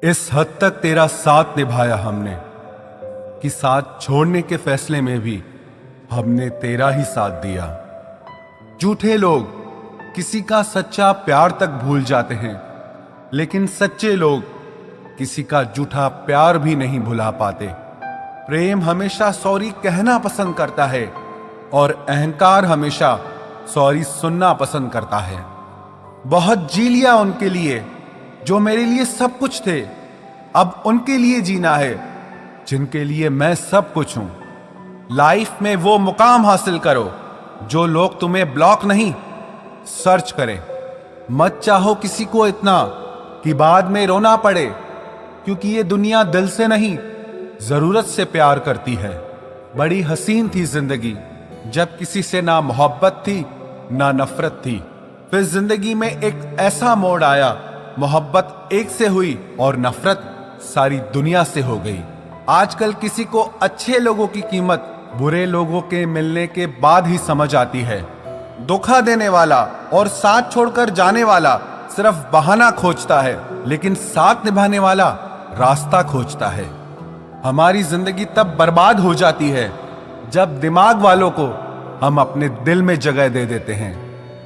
इस हद तक तेरा साथ निभाया हमने कि साथ छोड़ने के फैसले में भी हमने तेरा ही साथ दिया। झूठे लोग किसी का सच्चा प्यार तक भूल जाते हैं, लेकिन सच्चे लोग किसी का झूठा प्यार भी नहीं भुला पाते। प्रेम हमेशा सॉरी कहना पसंद करता है और अहंकार हमेशा सॉरी सुनना पसंद करता है। बहुत जी लिया उनके लिए जो मेरे लिए सब कुछ थे, अब उनके लिए जीना है जिनके लिए मैं सब कुछ हूं। लाइफ में वो मुकाम हासिल करो जो लोग तुम्हें ब्लॉक नहीं सर्च करें। मत चाहो किसी को इतना कि बाद में रोना पड़े, क्योंकि ये दुनिया दिल से नहीं जरूरत से प्यार करती है। बड़ी हसीन थी जिंदगी जब किसी से ना मोहब्बत थी ना नफरत थी। फिर जिंदगी में एक ऐसा मोड़ आया, मोहब्बत एक से हुई और नफरत सारी दुनिया से हो गई। आजकल किसी को अच्छे लोगों की कीमत बुरे लोगों के मिलने के बाद ही समझ आती है। धोखा देने वाला और साथ छोड़कर जाने वाला सिर्फ बहाना खोजता है, लेकिन साथ निभाने वाला रास्ता खोजता है। हमारी जिंदगी तब बर्बाद हो जाती है जब दिमाग वालों को हम अपने दिल में जगह दे देते हैं।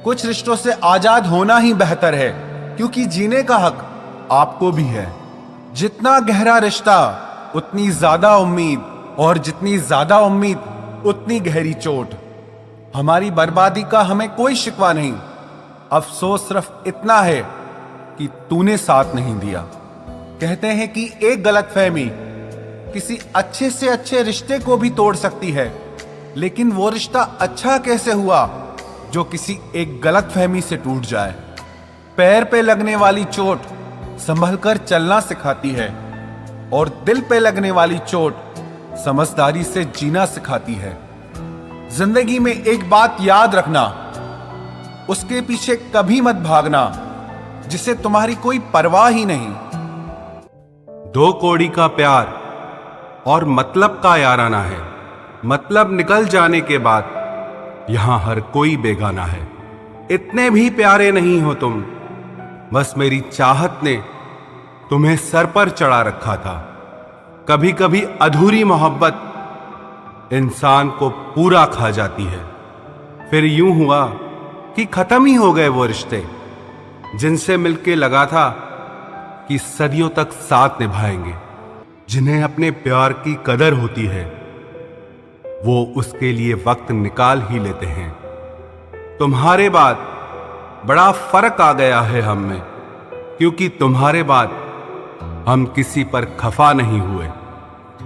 कुछ रिश्तों से आजाद होना ही बेहतर है, क्योंकि जीने का हक आपको भी है। जितना गहरा रिश्ता उतनी ज्यादा उम्मीद, और जितनी ज्यादा उम्मीद उतनी गहरी चोट। हमारी बर्बादी का हमें कोई शिकवा नहीं, अफसोस सिर्फ इतना है कि तूने साथ नहीं दिया। कहते हैं कि एक गलतफहमी किसी अच्छे से अच्छे रिश्ते को भी तोड़ सकती है, लेकिन वो रिश्ता अच्छा कैसे हुआ जो किसी एक गलतफहमी से टूट जाए। पैर पे लगने वाली चोट संभल कर चलना सिखाती है, और दिल पे लगने वाली चोट समझदारी से जीना सिखाती है। जिंदगी में एक बात याद रखना, उसके पीछे कभी मत भागना जिसे तुम्हारी कोई परवाह ही नहीं। दो कौड़ी का प्यार और मतलब का याराना है। मतलब निकल जाने के बाद यहां हर कोई बेगाना है। इतने भी प्यारे नहीं हो तुम, बस मेरी चाहत ने तुम्हें सर पर चढ़ा रखा था। कभी कभी अधूरी मोहब्बत इंसान को पूरा खा जाती है। फिर यूं हुआ कि खत्म ही हो गए वो रिश्ते जिनसे मिलके लगा था कि सदियों तक साथ निभाएंगे। जिन्हें अपने प्यार की कदर होती है वो उसके लिए वक्त निकाल ही लेते हैं। तुम्हारे बाद बड़ा फर्क आ गया है हम में, क्योंकि तुम्हारे बाद हम किसी पर खफा नहीं हुए।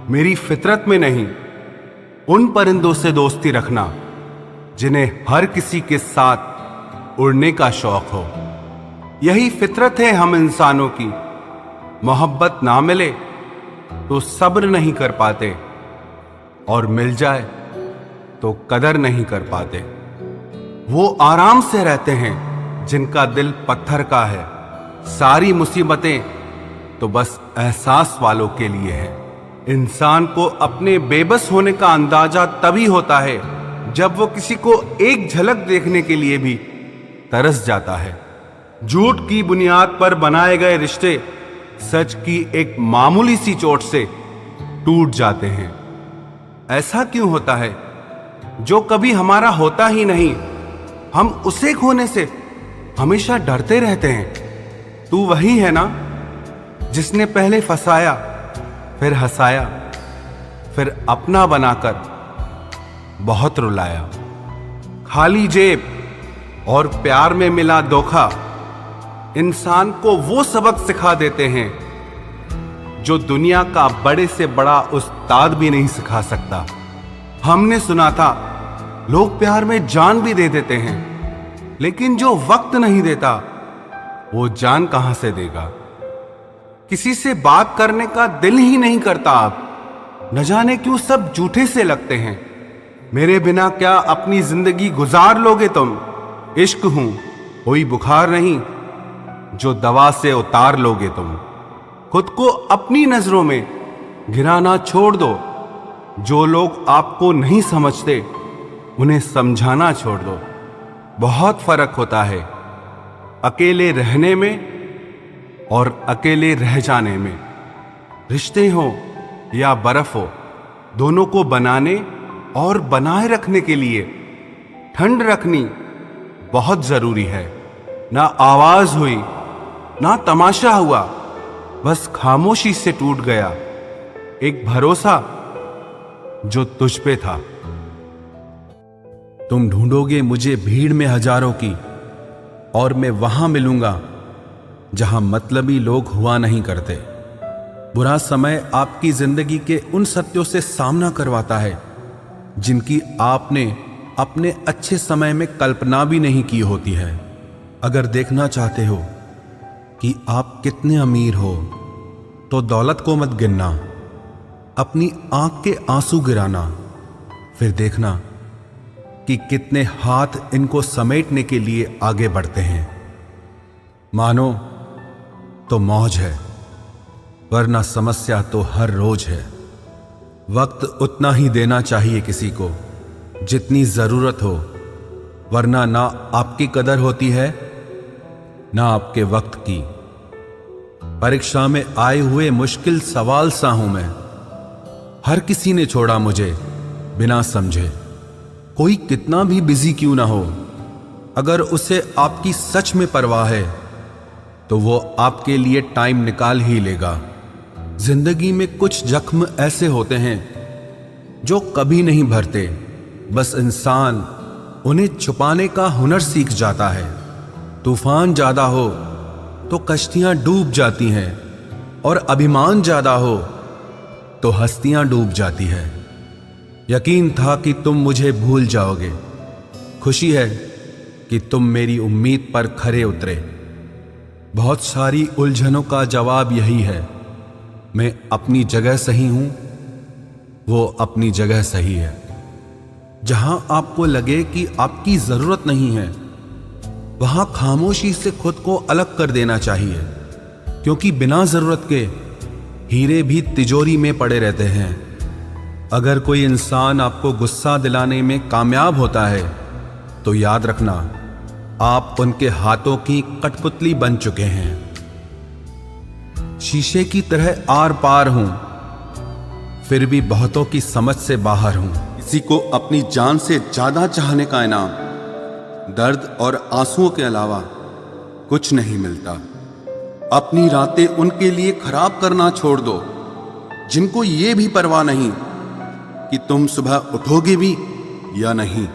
मेरी फितरत में नहीं उन परिंदों से दोस्ती रखना जिन्हें हर किसी के साथ उड़ने का शौक हो। यही फितरत है हम इंसानों की। मोहब्बत ना मिले तो सब्र नहीं कर पाते, और मिल जाए तो कदर नहीं कर पाते। वो आराम से रहते हैं जिनका दिल पत्थर का है। सारी मुसीबतें तो बस एहसास वालों के लिए है। इंसान को अपने बेबस होने का अंदाजा तभी होता है जब वो किसी को एक झलक देखने के लिए भी तरस जाता है। झूठ की बुनियाद पर बनाए गए रिश्ते सच की एक मामूली सी चोट से टूट जाते हैं। ऐसा क्यों होता है? जो कभी हमारा होता ही नहीं, हम उसे खोने से हमेशा डरते रहते हैं। तू वही है ना जिसने पहले फंसाया, फिर हंसाया, फिर अपना बनाकर बहुत रुलाया। खाली जेब और प्यार में मिला धोखा इंसान को वो सबक सिखा देते हैं जो दुनिया का बड़े से बड़ा उस्ताद भी नहीं सिखा सकता। हमने सुना था लोग प्यार में जान भी दे देते हैं, लेकिन जो वक्त नहीं देता वो जान कहां से देगा। किसी से बात करने का दिल ही नहीं करता अब, न जाने क्यों सब झूठे से लगते हैं। मेरे बिना क्या अपनी जिंदगी गुजार लोगे तुम? इश्क हूं कोई बुखार नहीं जो दवा से उतार लोगे तुम। खुद को अपनी नजरों में गिराना छोड़ दो। जो लोग आपको नहीं समझते उन्हें समझाना छोड़ दो। बहुत फर्क होता है अकेले रहने में और अकेले रह जाने में। रिश्ते हो या बर्फ हो, दोनों को बनाने और बनाए रखने के लिए ठंड रखनी बहुत जरूरी है। ना आवाज हुई, ना तमाशा हुआ, बस खामोशी से टूट गया एक भरोसा जो तुझ पे था। तुम ढूंढोगे मुझे भीड़ में हजारों की, और मैं वहां मिलूंगा जहां मतलबी लोग हुआ नहीं करते। बुरा समय आपकी जिंदगी के उन सत्यों से सामना करवाता है जिनकी आपने अपने अच्छे समय में कल्पना भी नहीं की होती है। अगर देखना चाहते हो कि आप कितने अमीर हो, तो दौलत को मत गिनना, अपनी आंख के आंसू गिराना, फिर देखना कि कितने हाथ इनको समेटने के लिए आगे बढ़ते हैं। मानो तो मौज है, वरना समस्या तो हर रोज है। वक्त उतना ही देना चाहिए किसी को जितनी जरूरत हो, वरना ना आपकी कदर होती है ना आपके वक्त की। परीक्षा में आए हुए मुश्किल सवाल सा हूं मैं, हर किसी ने छोड़ा मुझे बिना समझे। कोई कितना भी बिजी क्यों ना हो, अगर उसे आपकी सच में परवाह है तो वो आपके लिए टाइम निकाल ही लेगा। जिंदगी में कुछ जख्म ऐसे होते हैं जो कभी नहीं भरते, बस इंसान उन्हें छुपाने का हुनर सीख जाता है। तूफान ज्यादा हो तो कश्तियां डूब जाती हैं, और अभिमान ज्यादा हो तो हस्तियां डूब जाती है। यकीन था कि तुम मुझे भूल जाओगे, खुशी है कि तुम मेरी उम्मीद पर खरे उतरे। बहुत सारी उलझनों का जवाब यही है, मैं अपनी जगह सही हूं, वो अपनी जगह सही है। जहां आपको लगे कि आपकी जरूरत नहीं है, वहां खामोशी से खुद को अलग कर देना चाहिए, क्योंकि बिना जरूरत के हीरे भी तिजोरी में पड़े रहते हैं। अगर कोई इंसान आपको गुस्सा दिलाने में कामयाब होता है तो याद रखना, आप उनके हाथों की कठपुतली बन चुके हैं। शीशे की तरह आर पार हूं, फिर भी बहुतों की समझ से बाहर हूं। किसी को अपनी जान से ज्यादा चाहने का इनाम दर्द और आंसुओं के अलावा कुछ नहीं मिलता। अपनी रातें उनके लिए खराब करना छोड़ दो जिनको ये भी परवाह नहीं कि तुम सुबह उठोगे भी या नहीं।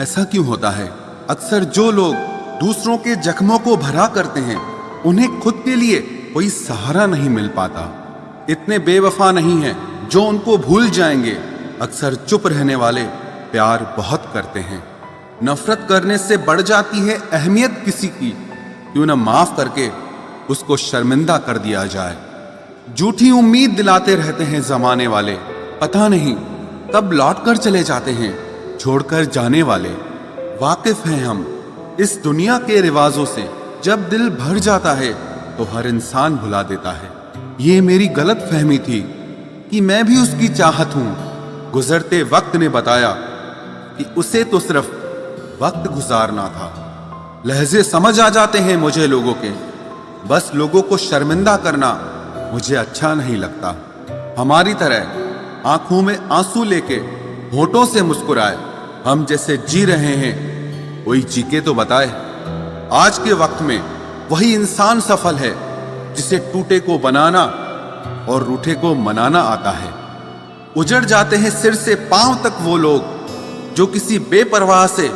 ऐसा क्यों होता है? अक्सर जो लोग दूसरों के जख्मों को भरा करते हैं, उन्हें खुद के लिए कोई सहारा नहीं मिल पाता। इतने बेवफा नहीं हैं जो उनको भूल जाएंगे। अक्सर चुप रहने वाले प्यार बहुत करते हैं। नफरत करने से बढ़ जाती है अहमियत किसी की, क्यों न माफ करके उसको शर्मिंदा कर दिया जाए। झूठी उम्मीद दिलाते रहते हैं जमाने वाले, पता नहीं कब लौट कर चले जाते हैं छोड़कर जाने वाले। वाकिफ हैं हम इस दुनिया के रिवाजों से, जब दिल भर जाता है तो हर इंसान भुला देता है। ये मेरी गलत फहमी थी कि मैं भी उसकी चाहत हूं। गुजरते वक्त ने बताया कि उसे तो सिर्फ वक्त गुजारना था। लहजे समझ आ जाते हैं मुझे लोगों के, बस लोगों को शर्मिंदा करना मुझे अच्छा नहीं लगता। हमारी तरह आंखों में आंसू लेके होठों से मुस्कुराए, हम जैसे जी रहे हैं कोई जी के तो बताए। आज के वक्त में वही इंसान सफल है जिसे टूटे को बनाना और रूठे को मनाना आता है। उजड़ जाते हैं सिर से पांव तक वो लोग जो किसी बेपरवाह से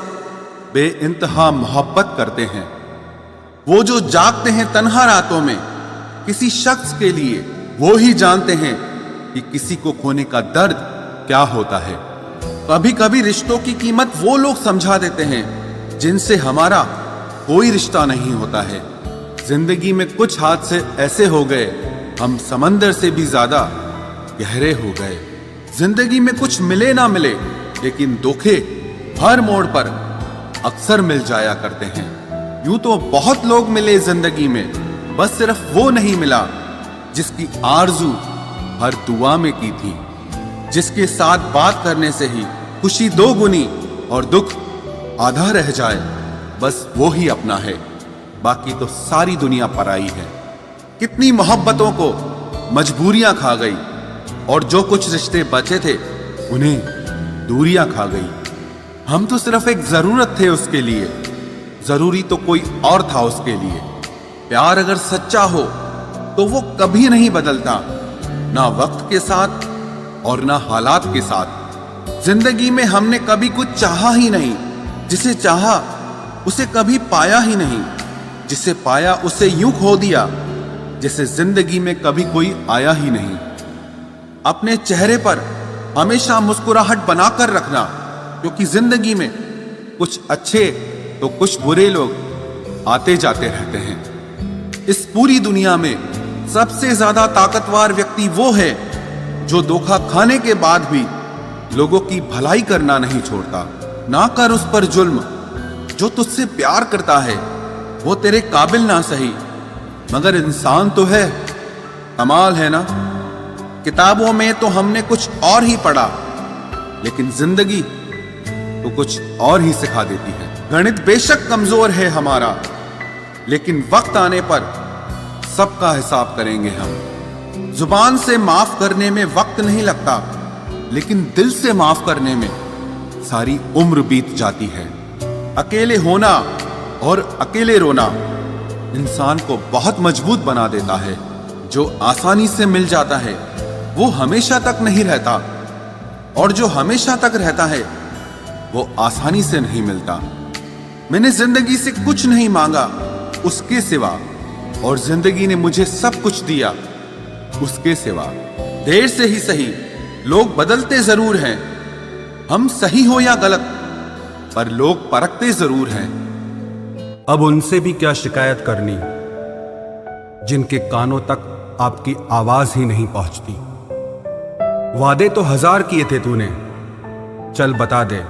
बेइंतहा मोहब्बत करते हैं। वो जो जागते हैं तन्हा रातों में किसी शख्स के लिए, वो ही जानते हैं कि किसी को खोने का दर्द क्या होता है। कभी कभी रिश्तों की कीमत वो लोग समझा देते हैं जिनसे हमारा कोई रिश्ता नहीं होता है। जिंदगी में कुछ हादसे ऐसे हो गए, हम समंदर से भी ज्यादा गहरे हो गए। जिंदगी में कुछ मिले ना मिले, लेकिन धोखे हर मोड़ पर अक्सर मिल जाया करते हैं। यूं तो बहुत लोग मिले जिंदगी में, बस सिर्फ वो नहीं मिला जिसकी आरजू हर दुआ में की थी। जिसके साथ बात करने से ही खुशी दो गुनी और दुख आधा रह जाए, बस वो ही अपना है, बाकी तो सारी दुनिया पराई है। कितनी मोहब्बतों को मजबूरियां खा गई, और जो कुछ रिश्ते बचे थे उन्हें दूरियां खा गई। हम तो सिर्फ एक जरूरत थे उसके लिए, जरूरी तो कोई और था उसके लिए। प्यार अगर सच्चा हो तो वो कभी नहीं बदलता, ना वक्त के साथ और ना हालात के साथ। जिंदगी में हमने कभी कुछ चाहा ही नहीं, जिसे चाहा उसे कभी पाया ही नहीं, जिसे पाया उसे यूं खो दिया जिसे जिंदगी में कभी कोई आया ही नहीं। अपने चेहरे पर हमेशा मुस्कुराहट बनाकर रखना, क्योंकि जिंदगी में कुछ अच्छे तो कुछ बुरे लोग आते जाते रहते हैं। इस पूरी दुनिया में सबसे ज्यादा ताकतवर व्यक्ति वो है जो धोखा खाने के बाद भी लोगों की भलाई करना नहीं छोड़ता। ना कर उस पर जुल्म, जो तुझसे प्यार करता है वो तेरे काबिल ना सही मगर इंसान तो है। कमाल है ना, किताबों में तो हमने कुछ और ही पढ़ा, लेकिन जिंदगी तो कुछ और ही सिखा देती है। गणित बेशक कमजोर है हमारा, लेकिन वक्त आने पर सबका हिसाब करेंगे हम। जुबान से माफ करने में वक्त नहीं लगता, लेकिन दिल से माफ करने में सारी उम्र बीत जाती है। अकेले होना और अकेले रोना इंसान को बहुत मजबूत बना देता है। जो आसानी से मिल जाता है वो हमेशा तक नहीं रहता, और जो हमेशा तक रहता है वो आसानी से नहीं मिलता। मैंने जिंदगी से कुछ नहीं मांगा उसके सिवा, और जिंदगी ने मुझे सब कुछ दिया उसके सिवा। देर से ही सही, लोग बदलते जरूर हैं, हम सही हो या गलत, पर लोग परखते जरूर हैं। अब उनसे भी क्या शिकायत करनी जिनके कानों तक आपकी आवाज ही नहीं पहुंचती। वादे तो 1000 किए थे तूने, चल बता दे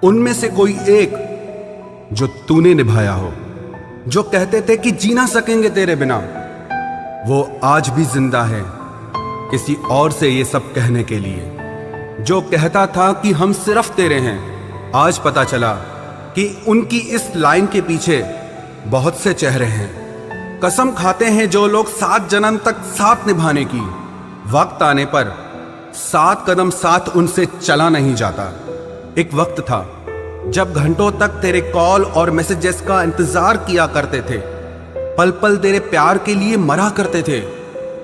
उनमें से कोई एक जो तूने निभाया हो। जो कहते थे कि जी ना सकेंगे तेरे बिना, वो आज भी जिंदा है किसी और से ये सब कहने के लिए। जो कहता था कि हम सिर्फ तेरे हैं, आज पता चला कि उनकी इस लाइन के पीछे बहुत से चेहरे हैं। कसम खाते हैं जो लोग 7 जन्म तक साथ निभाने की, वक्त आने पर 7 कदम साथ उनसे चला नहीं जाता। एक वक्त था जब घंटों तक तेरे कॉल और मैसेजेस का इंतजार किया करते थे, पल पल तेरे प्यार के लिए मरा करते थे,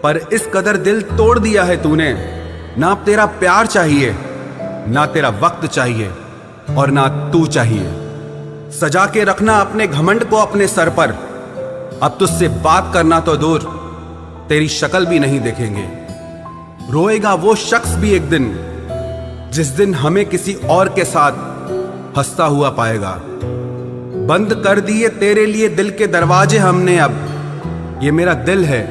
पर इस कदर दिल तोड़ दिया है तूने। ना अब तेरा प्यार चाहिए, ना तेरा वक्त चाहिए, और ना तू चाहिए। सजा के रखना अपने घमंड को अपने सर पर। अब तुझसे बात करना तो दूर, तेरी शक्ल भी नहीं देखेंगे। रोएगा वो शख्स भी एक दिन, जिस दिन हमें किसी और के साथ हंसता हुआ पाएगा। बंद कर दिए तेरे लिए दिल के दरवाजे हमने अब। ये मेरा दिल है,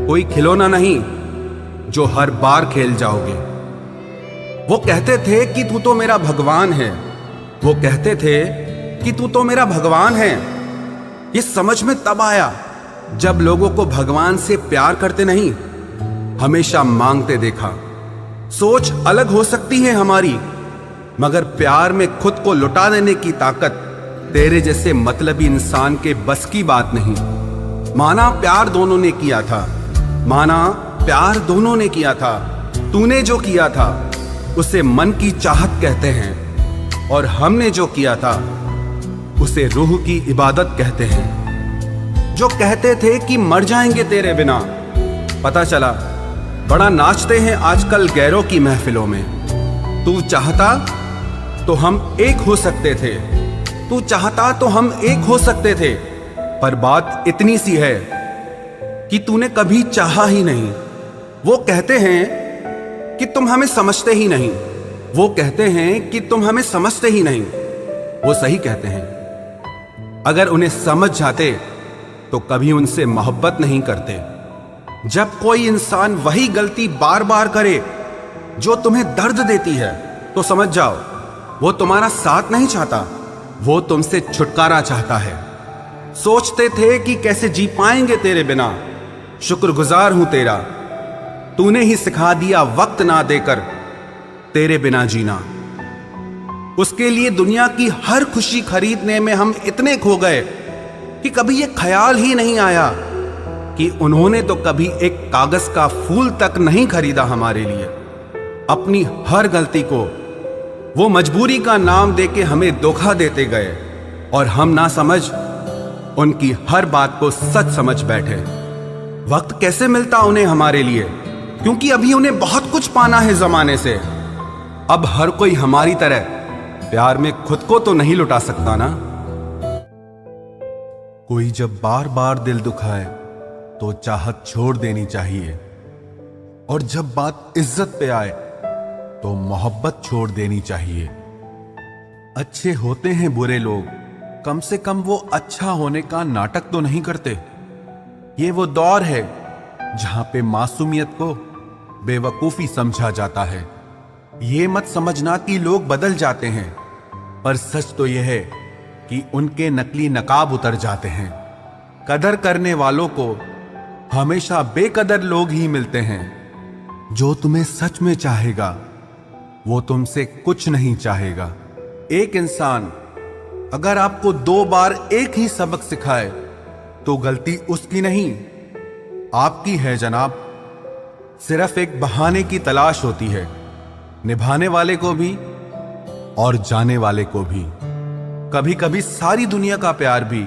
कोई खिलौना नहीं जो हर बार खेल जाओगे। वो कहते थे कि तू तो मेरा भगवान है, वो कहते थे कि तू तो मेरा भगवान है। ये समझ में तब आया जब लोगों को भगवान से प्यार करते नहीं, हमेशा मांगते देखा। सोच अलग हो सकती है हमारी, मगर प्यार में खुद को लुटा देने की ताकत तेरे जैसे मतलबी इंसान के बस की बात नहीं। माना प्यार दोनों ने किया था, माना प्यार दोनों ने किया था। तूने जो किया था उसे मन की चाहत कहते हैं, और हमने जो किया था उसे रूह की इबादत कहते हैं। जो कहते थे कि मर जाएंगे तेरे बिना, पता चला बड़ा नाचते हैं आजकल गैरों की महफिलों में। तू चाहता तो हम एक हो सकते थे, तू चाहता तो हम एक हो सकते थे, पर बात इतनी सी है कि तूने कभी चाहा ही नहीं। वो कहते हैं कि तुम हमें समझते ही नहीं, वो कहते हैं कि तुम हमें समझते ही नहीं। वो सही कहते हैं, अगर उन्हें समझ जाते तो कभी उनसे मोहब्बत नहीं करते। जब कोई इंसान वही गलती बार बार करे जो तुम्हें दर्द देती है, तो समझ जाओ वो तुम्हारा साथ नहीं चाहता, वो तुमसे छुटकारा चाहता है। सोचते थे कि कैसे जी पाएंगे तेरे बिना, शुक्रगुजार हूं तेरा, तूने ही सिखा दिया वक्त ना देकर तेरे बिना जीना। उसके लिए दुनिया की हर खुशी खरीदने में हम इतने खो गए कि कभी ये ख्याल ही नहीं आया कि उन्होंने तो कभी एक कागज का फूल तक नहीं खरीदा हमारे लिए। अपनी हर गलती को वो मजबूरी का नाम देके हमें धोखा देते गए और हम ना समझ उनकी हर बात को सच समझ बैठे। वक्त कैसे मिलता उन्हें हमारे लिए, क्योंकि अभी उन्हें बहुत कुछ पाना है जमाने से। अब हर कोई हमारी तरह प्यार में खुद को तो नहीं लुटा सकता ना। कोई जब बार बार दिल दुखाए तो चाहत छोड़ देनी चाहिए, और जब बात इज्जत पे आए तो मोहब्बत छोड़ देनी चाहिए। अच्छे होते हैं बुरे लोग, कम से कम वो अच्छा होने का नाटक तो नहीं करते। ये वो दौर है जहां पे मासूमियत को बेवकूफी समझा जाता है। ये मत समझना कि लोग बदल जाते हैं, पर सच तो यह है कि उनके नकली नकाब उतर जाते हैं। कदर करने वालों को हमेशा बेकदर लोग ही मिलते हैं। जो तुम्हें सच में चाहेगा वो तुमसे कुछ नहीं चाहेगा। एक इंसान अगर आपको 2 बार एक ही सबक सिखाए तो गलती उसकी नहीं, आपकी है जनाब। सिर्फ एक बहाने की तलाश होती है, निभाने वाले को भी और जाने वाले को भी। कभी कभी सारी दुनिया का प्यार भी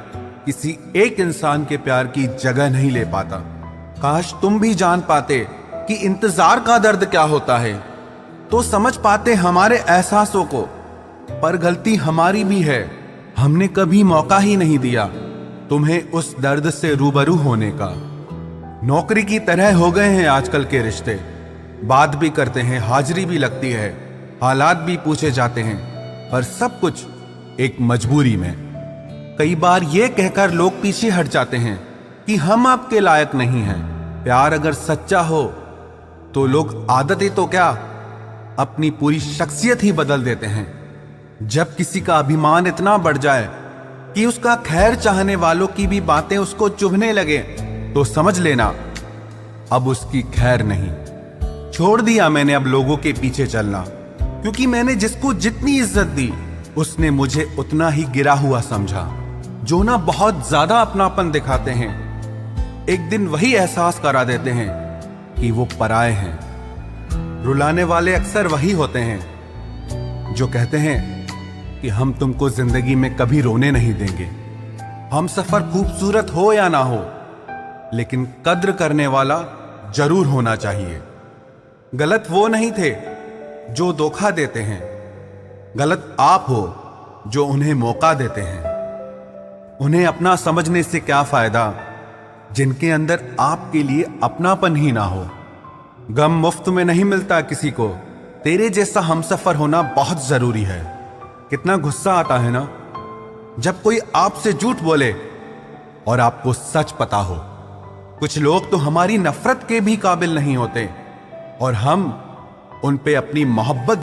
किसी एक इंसान के प्यार की जगह नहीं ले पाता। काश तुम भी जान पाते कि इंतजार का दर्द क्या होता है, तो समझ पाते हमारे एहसासों को। पर गलती हमारी भी है, हमने कभी मौका ही नहीं दिया तुम्हें उस दर्द से रूबरू होने का। नौकरी की तरह हो गए हैं आजकल के रिश्ते। बात भी करते हैं, हाजिरी भी लगती है, हालात भी पूछे जाते हैं, पर सब कुछ एक मजबूरी में। कई बार ये कहकर लोग पीछे हट जाते हैं कि हम आपके लायक नहीं हैं। प्यार अगर सच्चा हो तो लोग आदतें तो क्या, अपनी पूरी शख्सियत ही बदल देते हैं। जब किसी का अभिमान इतना बढ़ जाए कि उसका खैर चाहने वालों की भी बातें उसको चुभने लगे, तो समझ लेना अब उसकी खैर नहीं। छोड़ दिया मैंने अब लोगों के पीछे चलना, क्योंकि मैंने जिसको जितनी इज्जत दी उसने मुझे उतना ही गिरा हुआ समझा। जो ना बहुत ज्यादा अपनापन दिखाते हैं, एक दिन वही एहसास करा देते हैं कि वो पराए हैं। रुलाने वाले अक्सर वही होते हैं जो कहते हैं कि हम तुमको जिंदगी में कभी रोने नहीं देंगे। हम सफर खूबसूरत हो या ना हो, लेकिन कद्र करने वाला जरूर होना चाहिए। गलत वो नहीं थे जो धोखा देते हैं, गलत आप हो जो उन्हें मौका देते हैं। उन्हें अपना समझने से क्या फायदा जिनके अंदर आपके लिए अपनापन ही ना हो। गम मुफ्त में नहीं मिलता किसी को, तेरे जैसा हमसफर होना बहुत जरूरी है। कितना गुस्सा आता है ना जब कोई आपसे झूठ बोले और आपको सच पता हो। कुछ लोग तो हमारी नफरत के भी काबिल नहीं होते और हम उन पे अपनी मोहब्बत